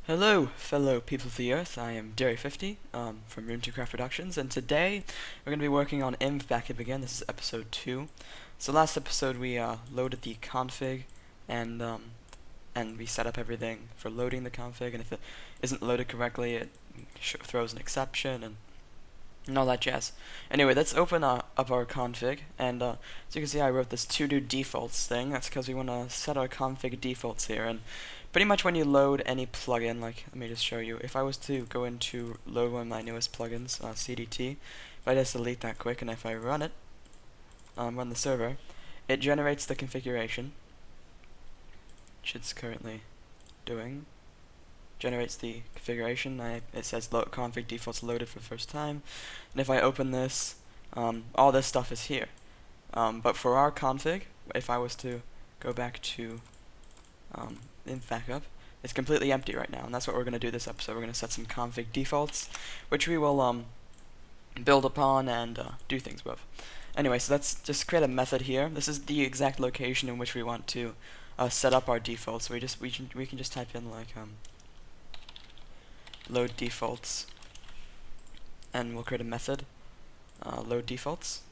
Hello, fellow people of the Earth. I am Derry50 from Room2Craft Productions, and today we're going to be working on InvBackup again. This is episode 2. So last episode we loaded the config and we set up everything for loading the config, and if it isn't loaded correctly, it throws an exception and all that jazz. Anyway, let's open up our config, and as you can see, I wrote this to-do defaults thing. That's because we want to set our config defaults here, and pretty much when you load any plugin, like, let me just show you. If I was to go into load one of my newest plugins, CDT, if I just delete that quick, and if I run it, run the server, it generates the configuration, which it's currently doing. Generates the configuration. It says config defaults loaded for the first time, and if I open this, all this stuff is here. But for our config, if I was to go back to InvBackup, it's completely empty right now, and that's what we're going to do this episode. We're going to set some config defaults, which we will build upon and do things with. Anyway, so let's just create a method here. This is the exact location in which we want to set up our defaults. So we can just type in like load defaults, and we'll create a method load defaults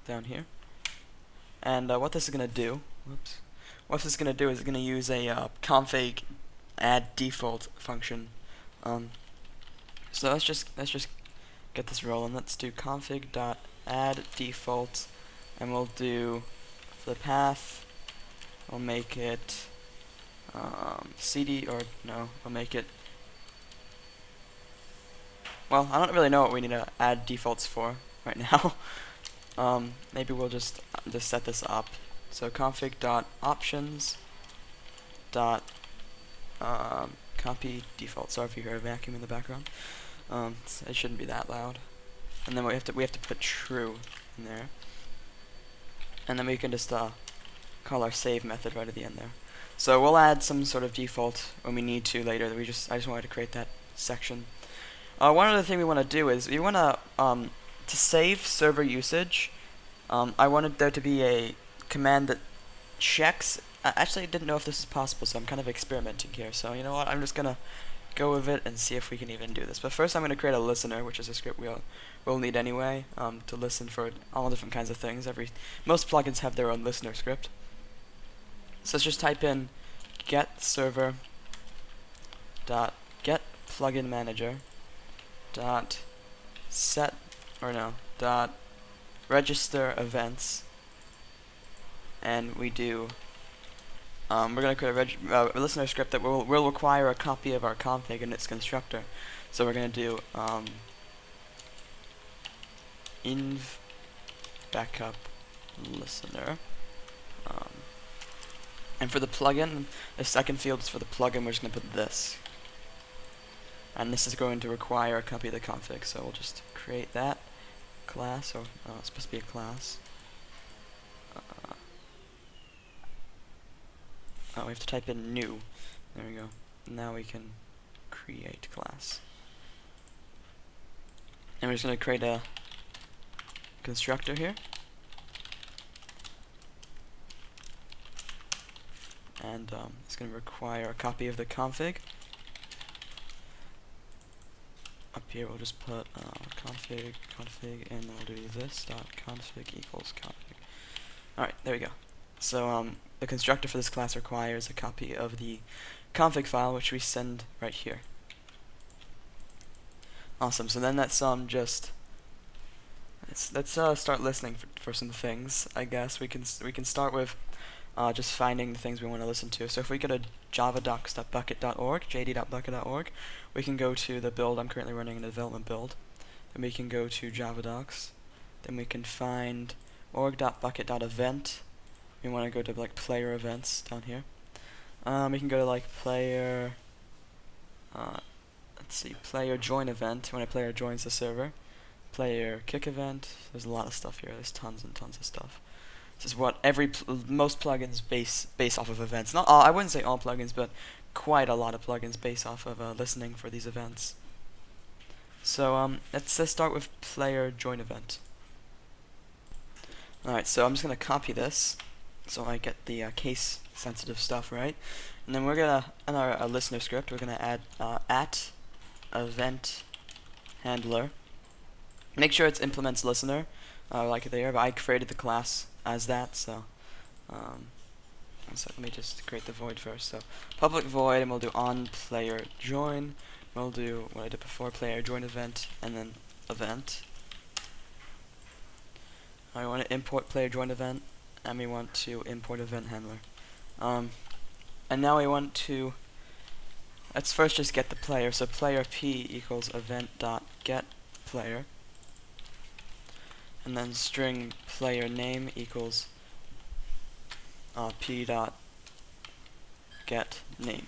down here. And what this is going to do, what this is going to do is it's going to use a config add default function. So let's just get this rolling. Let's do config.add default, and we'll do for the path, we'll make it cd, or no, we'll make it, well, I don't really know what we need to add defaults for right now. Maybe we'll just set this up. So config.options copy default. Sorry if you hear a vacuum in the background. It shouldn't be that loud. And then we have to put true in there. And then we can just call our save method right at the end there. So we'll add some sort of default when we need to later. I just wanted to create that section. One other thing we want to do is we want to save server usage. I wanted there to be a command that checks. I actually didn't know if this is possible, so I'm kind of experimenting here. So you know what? I'm just gonna go with it and see if we can even do this. But first, I'm gonna create a listener, which is a script we'll need anyway to listen for all different kinds of things. Most plugins have their own listener script. So let's just type in get server dot get plugin manager dot set, or no, dot register events, and we do we're going to create a listener script that will require a copy of our config and its constructor. So we're going to do InvBackup listener, and for the plugin, the second field is for the plugin. We're just going to put this, and this is going to require a copy of the config, so we'll just create that class, or it's supposed to be a class. Oh, we have to type in new. There we go. Now we can create class. And we're just going to create a constructor here. And it's going to require a copy of the config. Up here we'll just put config, and then we'll do this dot config equals config. Alright, there we go. So the constructor for this class requires a copy of the config file, which we send right here. Awesome. So then let's start listening for some things. I guess we can start with just finding the things we want to listen to. So if we go to javadocs.bukkit.org, jd.bukkit.org, we can go to the build. I'm currently running a development build. Then we can go to javadocs. Then we can find org.bukkit.event. We want to go to like player events down here. We can go to like player, let's see, player join event when a player joins the server. Player kick event. There's a lot of stuff here. There's tons and tons of stuff. This is what most plugins base off of events. Not all, I wouldn't say all plugins, but quite a lot of plugins base off of listening for these events. So let's start with player join event. Alright, so I'm just going to copy this so I get the case sensitive stuff, right? And then we're gonna, in our listener script, we're gonna add at event handler. Make sure it's implements listener, like there. But I created the class as that, so let me just create the void first. So public void, and we'll do on player join. We'll do what I did before, player join event, and then event. I want to import player join event, and we want to import event handler. And now we want to, let's first just get the player. So player p equals event.get player, and then string player name equals p.get name.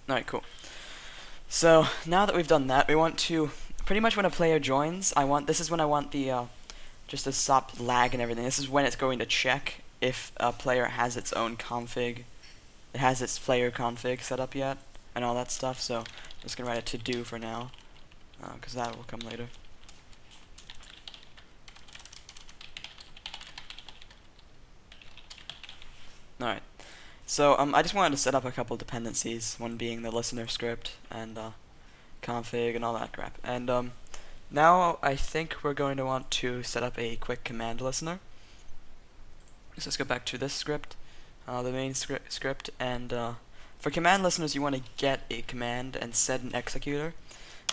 Alright, cool. So now that we've done that, we want to pretty much when a player joins, this is when I want the just to stop lag and everything. This is when it's going to check if a player has its own config, it has its player config set up yet, and all that stuff. So I'm just gonna write a to do for now, because that will come later. Alright, so I just wanted to set up a couple dependencies, one being the listener script and config and all that crap. And now I think we're going to want to set up a quick command listener. So let's go back to this script, the main script, and for command listeners you want to get a command and set an executor.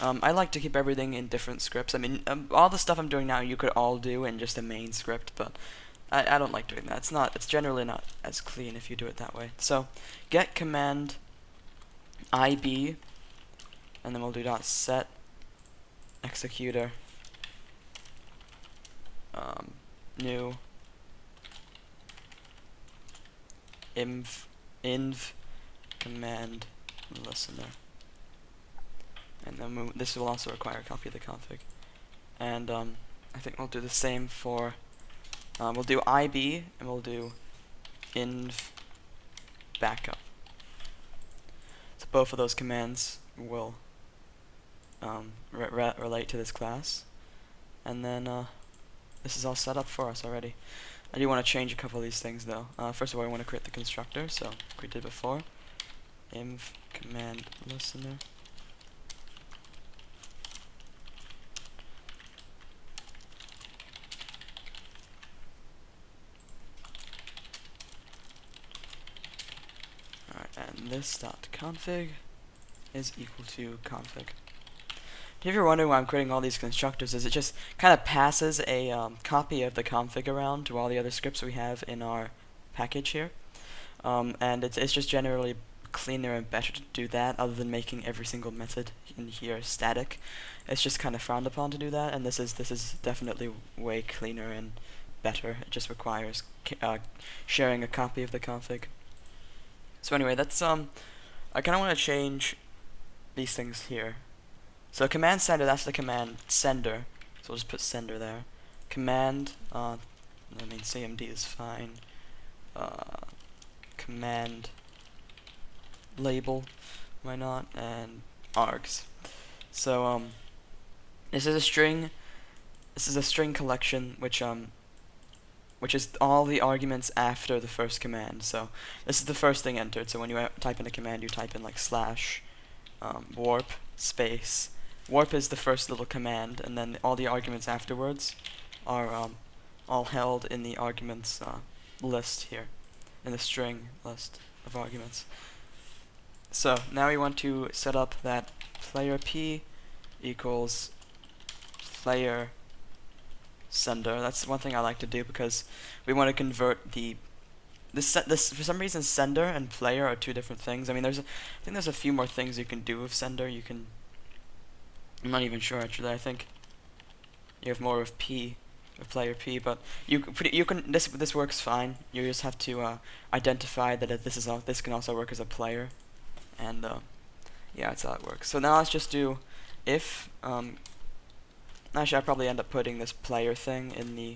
I like to keep everything in different scripts. I mean, all the stuff I'm doing now you could all do in just a main script, but I don't like doing that. It's generally not as clean if you do it that way. So get command IB, and then we'll do .set executor new inv command listener, and then this will also require a copy of the config. And I think we'll do the same for we'll do IB, and we'll do InvBackup. So both of those commands will relate to this class, and then this is all set up for us already. I do want to change a couple of these things though. First of all, I want to create the constructor, so like we did before, inv command listener. And this .config is equal to config. If you're wondering why I'm creating all these constructors, is it just kind of passes a copy of the config around to all the other scripts we have in our package here, and it's just generally cleaner and better to do that, other than making every single method in here static. It's just kind of frowned upon to do that, and this is definitely way cleaner and better. It just requires sharing a copy of the config. So anyway, that's I kind of want to change these things here. So command sender, that's the command sender. So we'll just put sender there. Command, I mean CMD is fine. Command label, why not? And args. So this is a string. This is a string collection, which is all the arguments after the first command. So this is the first thing entered. So when you type in a command, you type in like slash warp space. Warp is the first little command, and then all the arguments afterwards are all held in the arguments list here, in the string list of arguments. So now we want to set up that player p equals player sender. That's one thing I like to do, because we want to convert this for some reason sender and player are two different things. I mean, I think there's a few more things you can do with sender. I'm not even sure actually. I think you have more of p, of player p, but this works fine. You just have to identify that this can also work as a player, and yeah, that's how it works. So now let's just do if. Actually, I'll probably end up putting this player thing in the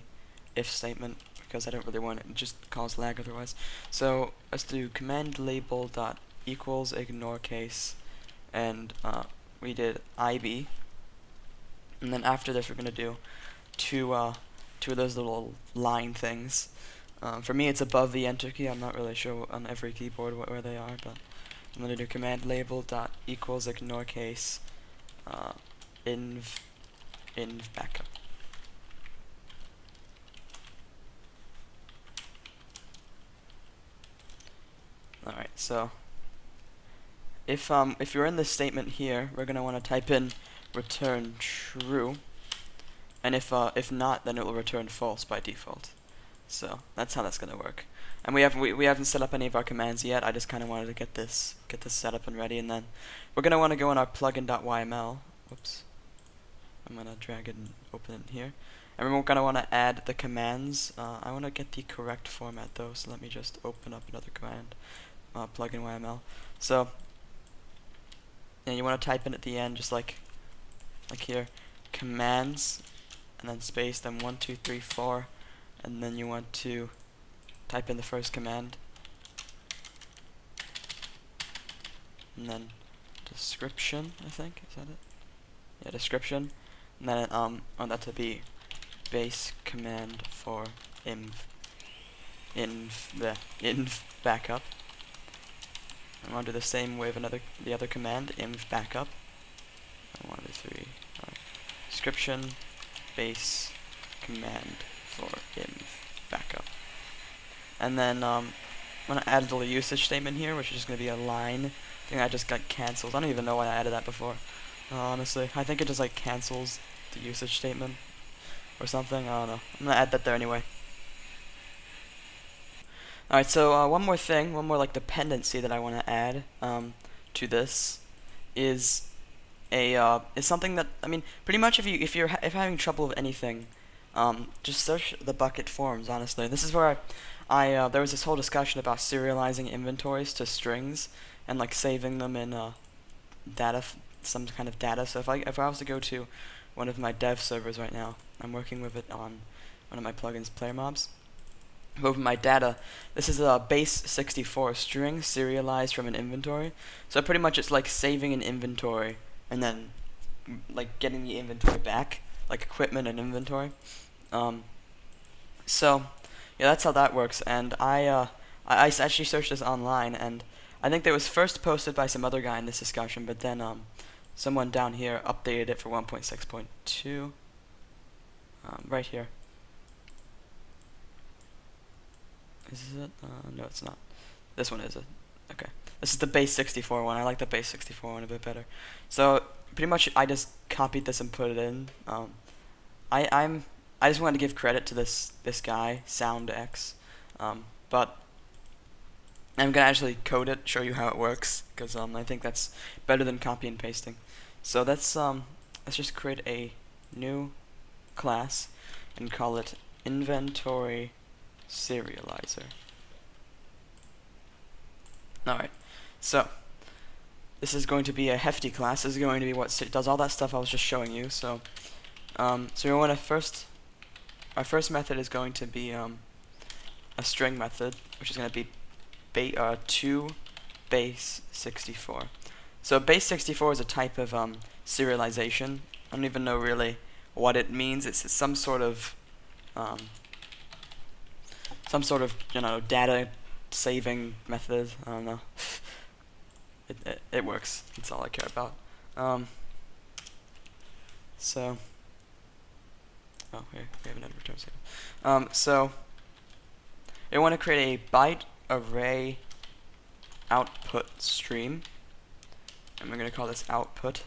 if statement, because I don't really want it. It just cause lag otherwise. So let's do command label dot equals ignore case, and we did IB, and then after this we're gonna do two of those little line things. For me, it's above the enter key. I'm not really sure on every keyboard where they are, but I'm going to do command label dot equals ignore case InvBackup. Alright, so if you're in this statement here, we're gonna want to type in return true, and if not, then it will return false by default. So that's how that's gonna work. And we haven't set up any of our commands yet. I just kind of wanted to get this set up and ready, and then we're gonna want to go in our plugin.yml. Whoops. I'm gonna drag it and open it here. And we're gonna want to add the commands. I want to get the correct format though, so let me just open up another command. Plugin YML. So yeah, you want to type in at the end, just like here, commands, and then space, then 1, 2, 3, 4, and then you want to type in the first command, and then description. I think is that it? Yeah, description, and then I want that to be base command for InvBackup. I want to do the same with the other command, InvBackup. 1, 2, 3. Description, base command for InvBackup. And then I'm gonna add a little usage statement here, which is just gonna be a line. I think I just got cancelled. I don't even know why I added that before. Honestly, I think it just like cancels the usage statement or something. I don't know. I'm gonna add that there anyway. Alright, so one more like dependency that I want to add to this is something that, I mean, pretty much if you're having trouble with anything, just search the Bukkit forums. Honestly, this is where there was this whole discussion about serializing inventories to strings and like saving them in some kind of data. So if I was to go to one of my dev servers right now, I'm working with it on one of my plugins, player mobs. Over my data, this is a base 64 string serialized from an inventory. So pretty much it's like saving an inventory and then like getting the inventory back, like equipment and inventory. So yeah, that's how that works. And I actually searched this online, and I think that was first posted by some other guy in this discussion, but then someone down here updated it for 1.6.2 right here. Is it? No, it's not. This one is it. Okay. This is the base 64 one. I like the base 64 one a bit better. So pretty much I just copied this and put it in. I just wanted to give credit to this guy, SoundX. But I'm gonna actually code it, show you how it works, because I think that's better than copy and pasting. So let's just create a new class and call it InventorySerializer. Alright, so this is going to be a hefty class. This is going to be what does all that stuff I was just showing you. So we want to our first method is going to be a string method, which is going to be to base 64. So base 64 is a type of serialization. I don't even know really what it means. It's some sort of data saving method. I don't know. It works. That's all I care about. So here we have another return statement. So we want to create a byte array output stream, and we're going to call this output.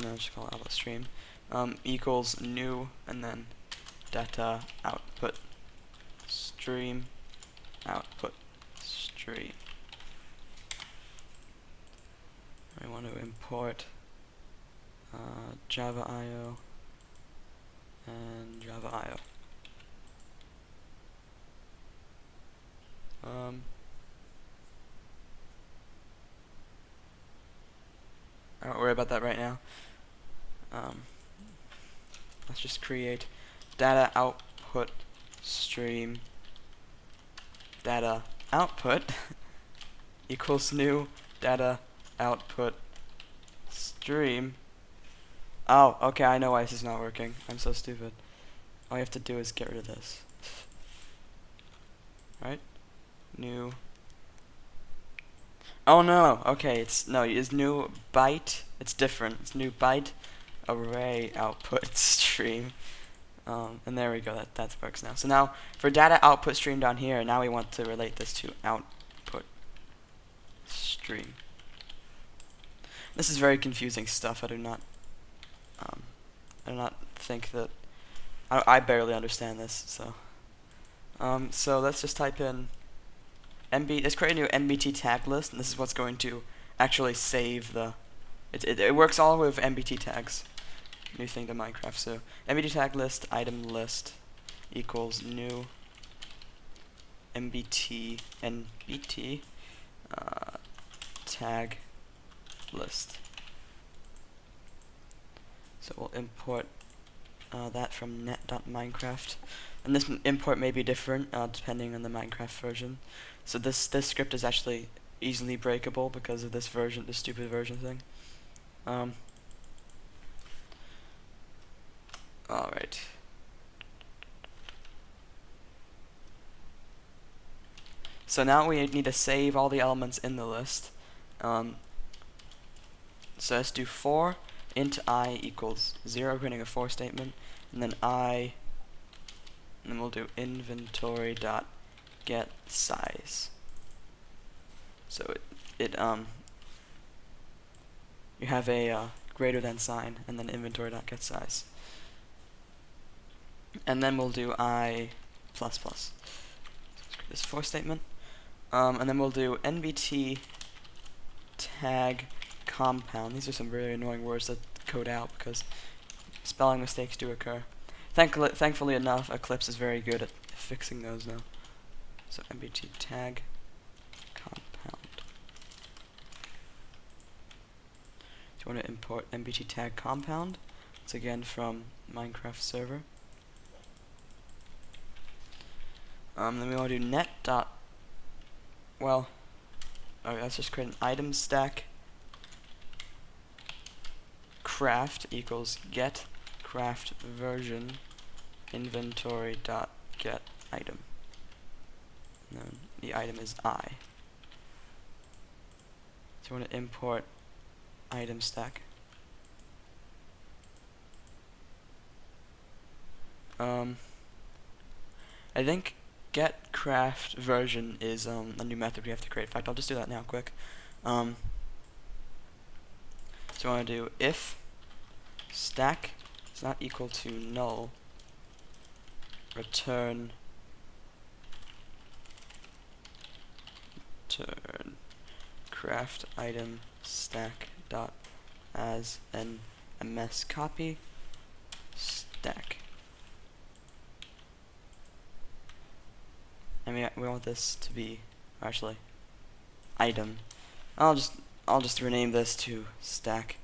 No, just call it output stream. Equals new, and then data output stream output stream. We want to import Java IO and Java IO. I don't worry about that right now. Let's just create data output stream data output equals new data output stream. Oh, okay, I know why this is not working. I'm so stupid. All you have to do is get rid of this. right? New. Oh no, okay, it's new byte. It's different. It's new byte array output stream. And there we go. That works now. So now for data output stream down here, now we want to relate this to output stream. This is very confusing stuff. I do not think that I barely understand this. So let's just type in let's create a new MBT tag list, and this is what's going to actually save the. It works all with MBT tags. New thing to Minecraft. So MBT tag list item list equals new MBT tag list. So we'll import that from net.minecraft, and this import may be different depending on the Minecraft version. So this script is actually easily breakable because of this version, this stupid version thing. Alright. So now we need to save all the elements in the list. So let's do for int I equals 0, creating a for statement, and then and then we'll do inventory dot get size. So you have a greater than sign, and then inventory dot get size, and then we'll do I plus plus. This for statement, and then we'll do nbt tag compound. These are some really annoying words that code out because spelling mistakes do occur. Thankfully enough, Eclipse is very good at fixing those now. So nbt tag compound. Do you want to import nbt tag compound? It's again from Minecraft server. Then we want to do net dot. Well, okay, let's just create an item stack. Craft equals get craft version inventory dot get item. And then the item is I. So you want to import item stack. I think get craft version is a new method we have to create. In fact, I'll just do that now quick. So I want to do if stack is not equal to null, return craft item stack dot as an ms copy stack. And we want this to be actually item. I'll just rename this to stack.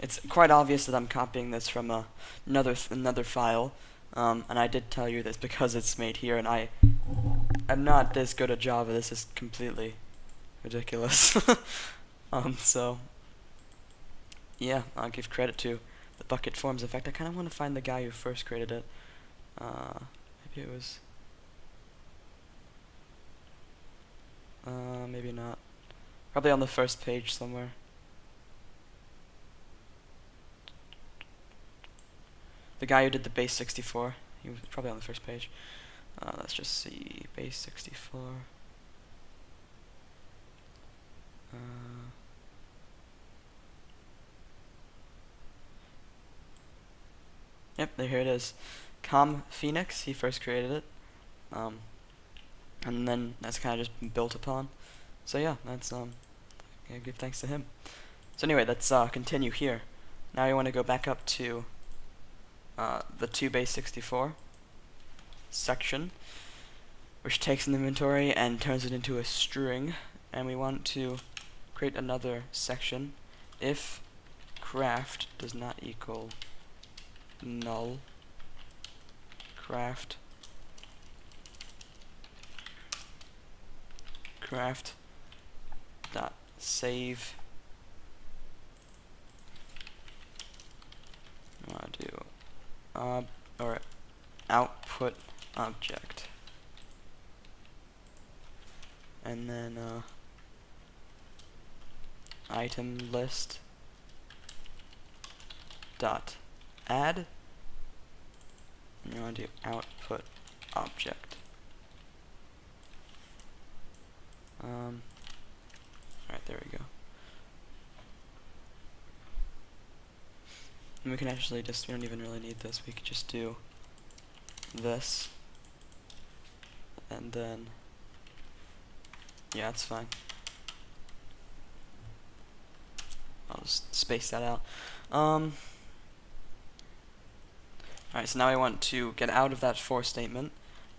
It's quite obvious that I'm copying this from another file, and I did tell you this because it's made here, and I'm not this good at Java. This is completely ridiculous. So yeah, I'll give credit to the Bukkit forums. In fact, I kind of want to find the guy who first created it. Maybe it was. Maybe not. Probably on the first page somewhere. The guy who did the base 64. He was probably on the first page. Let's just see. Base 64. Yep, here it is. Phoenix, he first created it. And then that's kind of just been built upon. So yeah, that's I give thanks to him. So anyway, let's continue here. Now you want to go back up to the 2 base 64 section, which takes an inventory and turns it into a string, and we want to create another section if craft does not equal null craft dot save. I'll do or output object. and then item list dot add, and you want to do output object. Alright, there we go. And we can actually just, we don't even really need this, we could just do this, and then, yeah, it's fine. I'll just space that out. Alright, so now we want to get out of that for statement,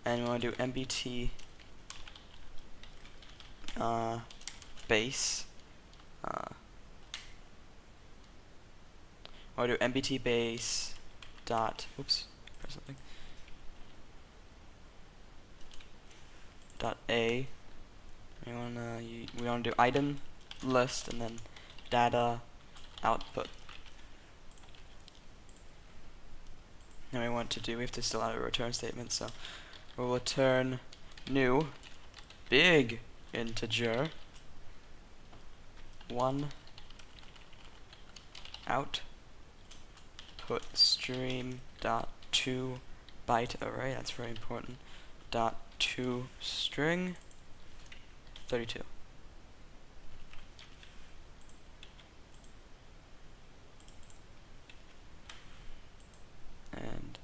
and we want to do mbt base. I want to do mbt base dot, oops, press something, dot a. We want to do item list and then data output. And we have to still add a return statement, so we'll return new big integer 1 output stream dot to byte array, that's very important, dot to string 32. And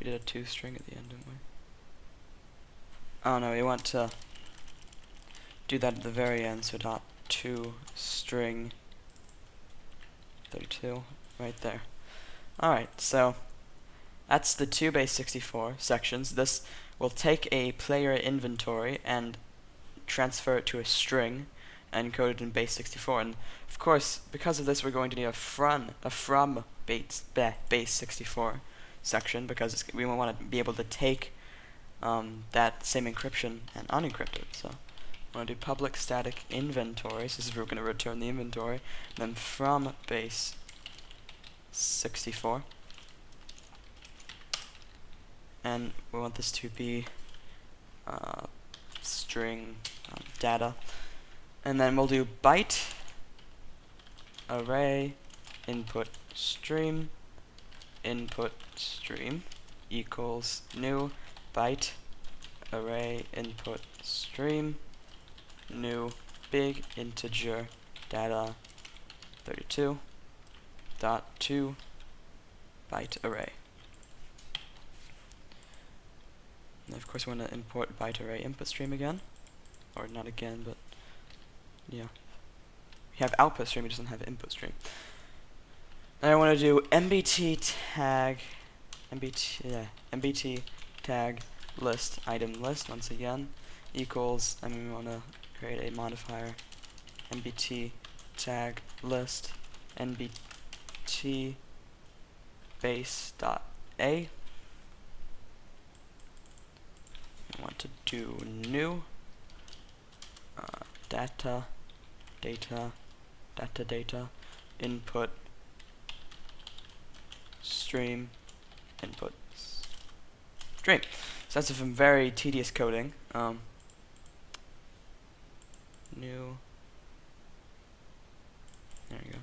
we did a to string at the end, didn't we? Oh no, we want to do that at the very end, so dot to string 32 right there. Alright, so that's the two base 64 sections. This will take a player inventory and transfer it to a string and code it in base 64. And of course, because of this, we're going to need a from base 64 section, because we want to be able to take that same encryption and unencrypt it. So we're going to do public static inventory. So this is where we're going to return the inventory. Then from base 64. And we want this to be string data. And then we'll do byte array input stream equals new byte array input stream new big integer data 32 dot to byte array. And of course we want to import byte array input stream again, or not again, but yeah, we have output stream, it doesn't have input stream. And I want to do mbt tag list item list once again equals, and we want to create a modifier mbt tag list mbt base dot a. I want to do new data input stream input stream. So that's some very tedious coding. New, there we go.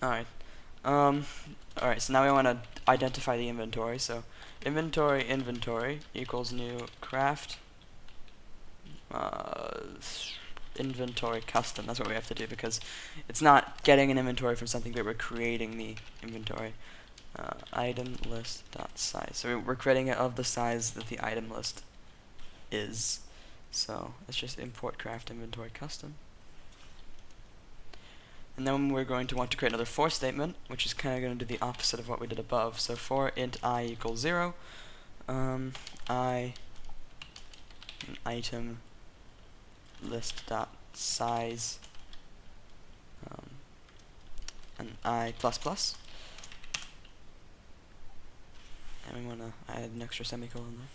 Alright. Alright, so now we want to identify the inventory. So inventory equals new craft inventory custom. That's what we have to do, because it's not getting an inventory from something, but we're creating the inventory. Item list dot size. So we're creating it of the size that the item list is. So let's just import craft inventory custom. And then we're going to want to create another for statement, which is kind of going to do the opposite of what we did above. So for int I equals 0, I item list dot size and I plus plus, and we want to add an extra semicolon there.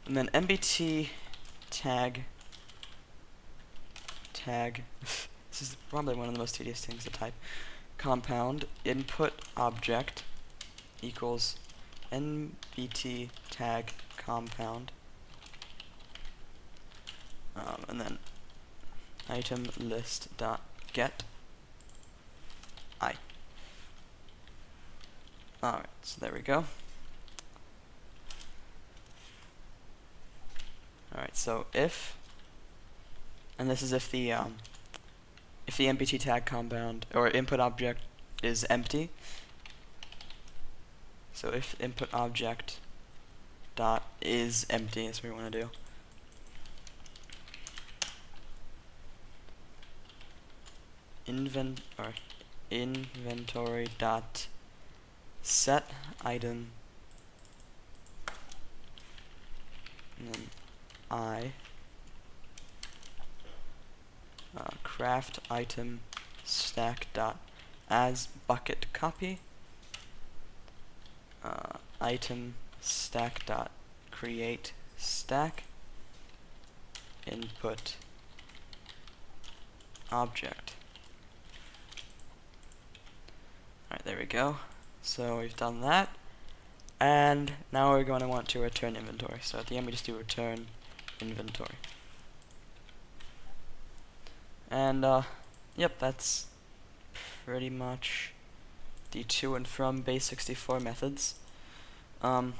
And then mbt tag this is probably one of the most tedious things to type. compound input object equals nbt tag compound, and then item list dot get I. Alright, so there we go. Alright, so if, and this is if the nbt tag compound or input object is empty. So if input object dot is empty, that's what we want to do. Inventory dot set item, and then I craft item stack dot as bucket copy, item stack dot create stack input object. Alright, there we go. So we've done that, and now we're going to want to return inventory. So at the end we just do return inventory. And yep, that's pretty much the to and from base64 methods. I'm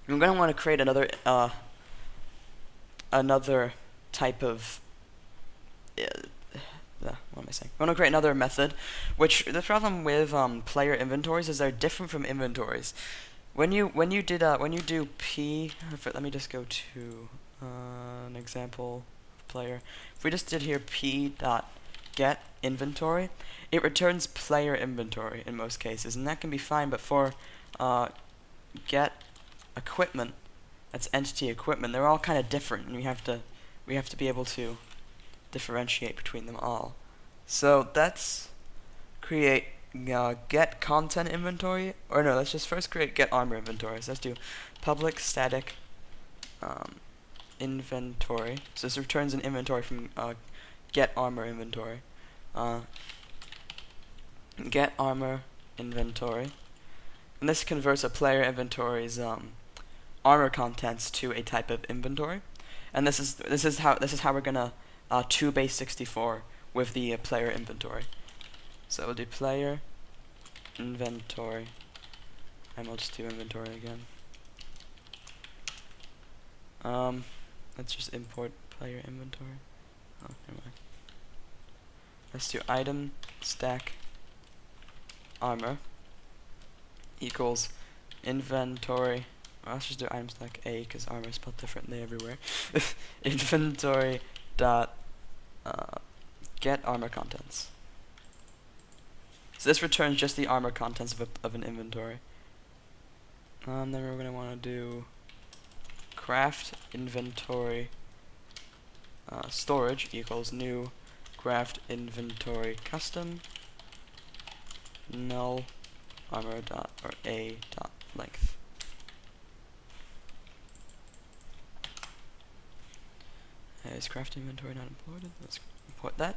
going to want to create another type of what am I saying? I want to create another method, which the problem with player inventories is they're different from inventories. When you do p, let me just go to an example of player. If we just did here p dot get inventory, it returns player inventory in most cases, and that can be fine. But for get equipment, that's entity equipment, they're all kind of different, and we have to be able to differentiate between them all. So let's create get content inventory, or no, let's just first create get armor inventory. So let's do public static inventory. So this returns an inventory from get armor inventory. Get armor inventory, and this converts a player inventory's armor contents to a type of inventory. And this is how we're gonna to base64 with the player inventory. So we'll do player inventory, and we'll just do inventory again. Let's just import player inventory. Oh, never mind. Let's do item stack armor equals inventory. Well, let's just do item stack A because armor is spelled differently everywhere. Inventory dot get armor contents. So this returns just the armor contents of an inventory. Then we're going to want to do craft inventory storage equals new craft inventory custom null armor dot or a dot length. Is craft inventory not imported? Let's import that.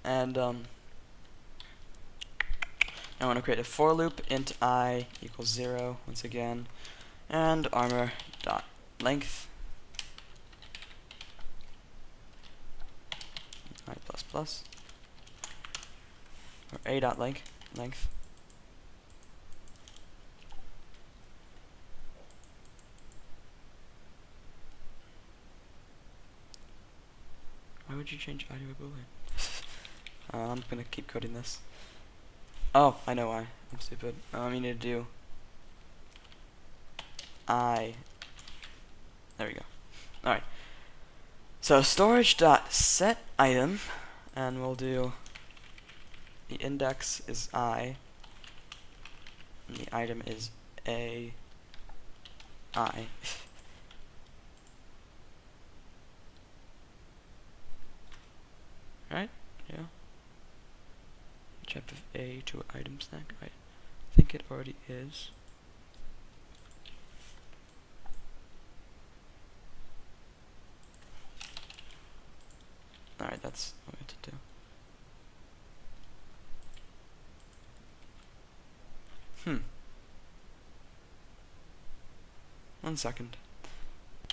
And I want to create a for loop int I equals 0 once again, and armor dot length I plus plus or a dot length. Why would you change I to a boolean? I'm gonna keep coding this. Oh, I know why. I'm stupid. You need to do I. There we go. Alright. So storage dot set item, and we'll do the index is I, and the item is a I. Right? Yeah. Check if A to item stack. I think it already is. Alright, that's what we have to do. 1 second.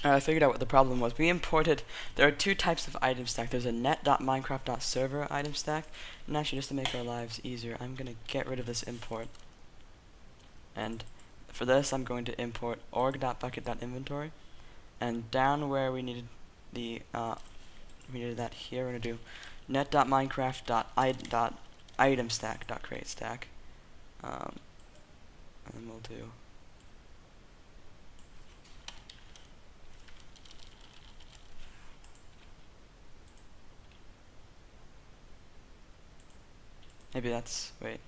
I figured out what the problem was. We imported, there are two types of item stack. There's a net.minecraft.server item stack, and actually just to make our lives easier, I'm going to get rid of this import. And for this, I'm going to import org.bukkit.inventory, and down where we needed the, we needed that here, we're going to do net.minecraft.itemstack.createStack, and then we'll do maybe that's, wait.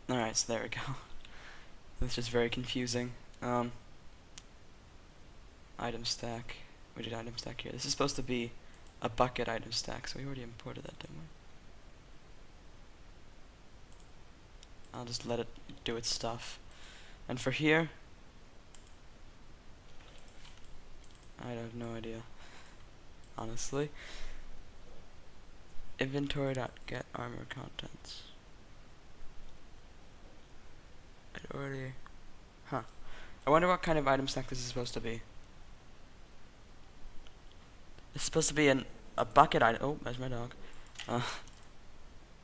Alright, so there we go. That's just very confusing. Item stack. We did item stack here. This is supposed to be a bucket item stack, so we already imported that, didn't we? I'll just let it do its stuff. And for here, I have no idea, honestly. Inventory.getArmorContents. It already, I wonder what kind of item stack this is supposed to be. It's supposed to be a bucket item. Oh, there's my dog. It's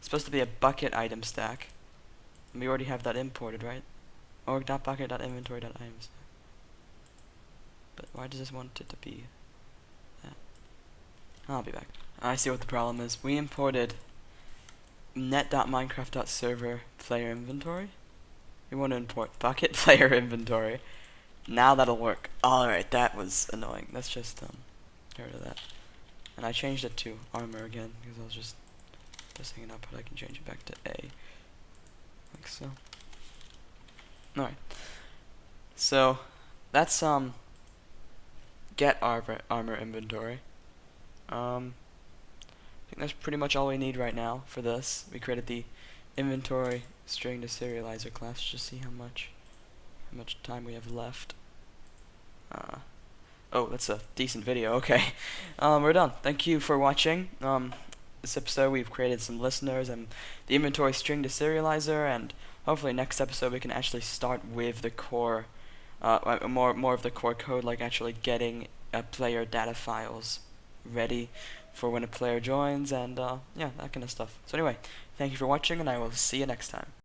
supposed to be a bucket item stack. And we already have that imported, right? Org.bucket.inventory.items. But why does this want it to be that? I'll be back. I see what the problem is. We imported net.minecraft.server player inventory. We want to import bucket player inventory. Now that'll work. Alright, that was annoying. Let's just get rid of that. And I changed it to armor again because I was just messing it up, but I can change it back to A. Like so. Alright. So that's get armor inventory. I think that's pretty much all we need right now for this. We created the inventory string to serializer class just to see how much time we have left. Oh, that's a decent video. Okay. We're done. Thank you for watching. This episode we've created some listeners and the inventory string to serializer, and hopefully next episode we can actually start with the core, more of the core code, like actually getting player data files ready for when a player joins, and yeah, that kind of stuff. So anyway, thank you for watching, and I will see you next time.